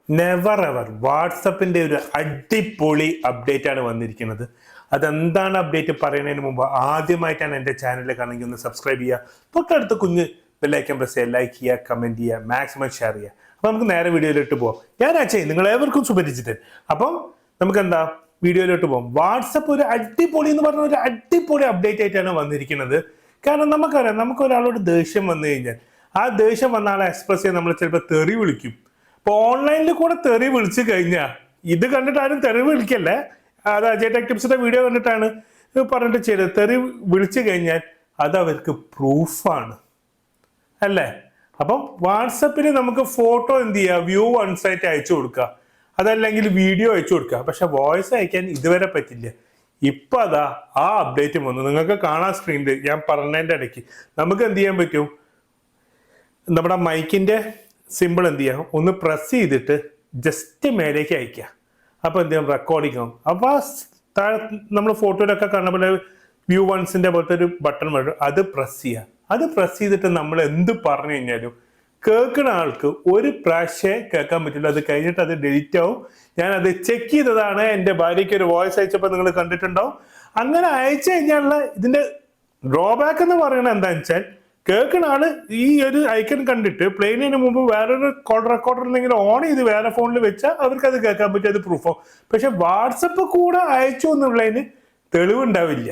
Never ever വാട്സപ്പിന്റെ ഒരു അടിപൊളി update ആണ് വന്നിരിക്കുന്നത്. അതെന്താണ് അപ്ഡേറ്റ് പറയുന്നതിന് മുമ്പ് ആദ്യമായിട്ടാണ് എൻ്റെ ചാനൽ കാണുമെങ്കിൽ ഒന്ന് സബ്സ്ക്രൈബ് ചെയ്യുക, തൊട്ടടുത്ത് കുഞ്ഞ് ബെല്ലൈക്കൻ പ്രസ് ചെയ്യുക, ലൈക്ക് ചെയ്യുക, കമന്റ് ചെയ്യുക, മാക്സിമം ഷെയർ ചെയ്യുക. അപ്പൊ നമുക്ക് നേരെ വീഡിയോയിലോട്ട് പോകാം. ഞാൻ അജയ്, നിങ്ങൾ ഏവർക്കും സുപരിചിതൻ. അപ്പം നമുക്ക് എന്താ വീഡിയോയിലോട്ട് പോകാം. വാട്സപ്പ് ഒരു അടിപൊളി എന്ന് പറഞ്ഞ ഒരു അടിപൊളി അപ്ഡേറ്റ് ആയിട്ടാണ് വന്നിരിക്കുന്നത്. കാരണം നമുക്കറിയാം, നമുക്ക് ഒരാളോട് ദേഷ്യം വന്നു കഴിഞ്ഞാൽ ആ ദേഷ്യം വന്ന ആളെ എക്സ്പ്രസ് ചെയ്യാൻ നമ്മൾ ചിലപ്പോൾ തെറി വിളിക്കും. ഇപ്പൊ ഓൺലൈനിൽ കൂടെ തെറി വിളിച്ചു കഴിഞ്ഞാൽ ഇത് കണ്ടിട്ട് ആരും തെറി വിളിക്കല്ലേ, അത് അജയ് ടെക് ടിപ്സിന്റെ വീഡിയോ കണ്ടിട്ടാണ് പറഞ്ഞിട്ട് ചെയ്തത്. തെറി വിളിച്ചു കഴിഞ്ഞാൽ അത് അവർക്ക് പ്രൂഫാണ് അല്ലേ. അപ്പം വാട്സപ്പിൽ നമുക്ക് ഫോട്ടോ എന്ത് ചെയ്യുക, വ്യൂ വൺസ് ആയിട്ട് അയച്ചു കൊടുക്കുക, അതല്ലെങ്കിൽ വീഡിയോ അയച്ചു കൊടുക്കുക. പക്ഷെ വോയിസ് അയക്കാൻ ഇതുവരെ പറ്റില്ല. ഇപ്പൊ അതാ ആ അപ്ഡേറ്റ് വന്നു. നിങ്ങൾക്ക് കാണാൻ സ്ക്രീനിൽ ഞാൻ പറഞ്ഞതിന്റെ ഇടയ്ക്ക് നമുക്ക് എന്ത് ചെയ്യാൻ പറ്റും, നമ്മുടെ മൈക്കിന്റെ സിമ്പിൾ എന്ത് ചെയ്യാം, ഒന്ന് പ്രസ് ചെയ്തിട്ട് ജസ്റ്റ് മേലേക്ക് അയക്കുക. അപ്പൊ എന്ത് ചെയ്യാം, റെക്കോർഡിംഗ് ആവും. അപ്പൊ താഴെ നമ്മൾ ഫോട്ടോയിലൊക്കെ കാണുന്ന പോലെ വ്യൂ വൺസിന്റെ പോലത്തെ ഒരു ബട്ടൺ വരും, അത് പ്രസ് ചെയ്യുക. അത് പ്രസ് ചെയ്തിട്ട് നമ്മൾ എന്ത് പറഞ്ഞു കഴിഞ്ഞാലും കേൾക്കുന്ന ആൾക്ക് ഒരു പ്രാവശ്യം കേൾക്കാൻ പറ്റില്ല. അത് കഴിഞ്ഞിട്ട് അത് ഡിലീറ്റ് ആവും. ഞാൻ അത് ചെക്ക് ചെയ്തതാണ്. എൻ്റെ ഭാര്യയ്ക്ക് ഒരു വോയിസ് അയച്ചപ്പോൾ നിങ്ങൾ കണ്ടിട്ടുണ്ടാവും. അങ്ങനെ അയച്ചു കഴിഞ്ഞാലുള്ള ഇതിന്റെ ഡ്രോബാക്ക് എന്ന് പറയുന്നത് എന്താണെന്ന് വെച്ചാൽ, കേൾക്കുന്ന ആള് ഈ ഒരു ഐക്കൺ കണ്ടിട്ട് പ്ലെയിനിന് മുമ്പ് വേറൊരു കോൾ റെക്കോർഡർ എന്തെങ്കിലും ഓൺ ചെയ്ത് വേറെ ഫോണിൽ വെച്ചാൽ അവർക്ക് അത് കേൾക്കാൻ പറ്റും, അത് പ്രൂഫാവും. പക്ഷെ വാട്സപ്പ് കൂടെ അയച്ചു എന്നുള്ളതിന് തെളിവുണ്ടാവില്ല.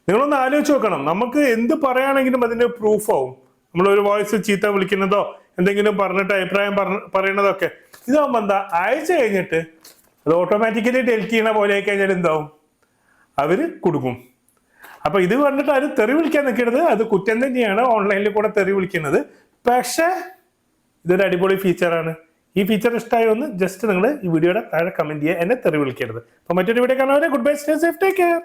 നിങ്ങളൊന്ന് ആലോചിച്ച് നോക്കണം. നമുക്ക് എന്ത് പറയുകയാണെങ്കിലും അതിന്റെ പ്രൂഫാവും. നമ്മളൊരു വോയിസ് ചീത്ത വിളിക്കുന്നതോ എന്തെങ്കിലും പറഞ്ഞിട്ട് അഭിപ്രായം പറയണതൊക്കെ ഇതാവുമ്പോൾ എന്താ, അയച്ചു കഴിഞ്ഞിട്ട് അത് ഓട്ടോമാറ്റിക്കലി ഡെലിറ്റ് ചെയ്യണ പോലെ ആയി കഴിഞ്ഞാൽ എന്താവും, അവര് കൊടുക്കും. അപ്പൊ ഇത് കണ്ടിട്ട് ആരും തെറി വിളിക്കാൻ നിൽക്കരുത്. അത് കുറ്റം തന്നെയാണ് ഓൺലൈനിൽ കൂടെ തെറി വിളിക്കുന്നത്. പക്ഷേ ഇതൊരു അടിപൊളി ഫീച്ചറാണ്. ഈ ഫീച്ചർ ഇഷ്ടമായി ഒന്ന് ജസ്റ്റ് നിങ്ങൾ ഈ വീഡിയോയുടെ താഴെ കമന്റ് ചെയ്യുക, എന്നെ തെറി വിളിക്കരുത്. അപ്പൊ മറ്റൊരു വീഡിയോ കാണാൻ, good bye, stay safe, take care.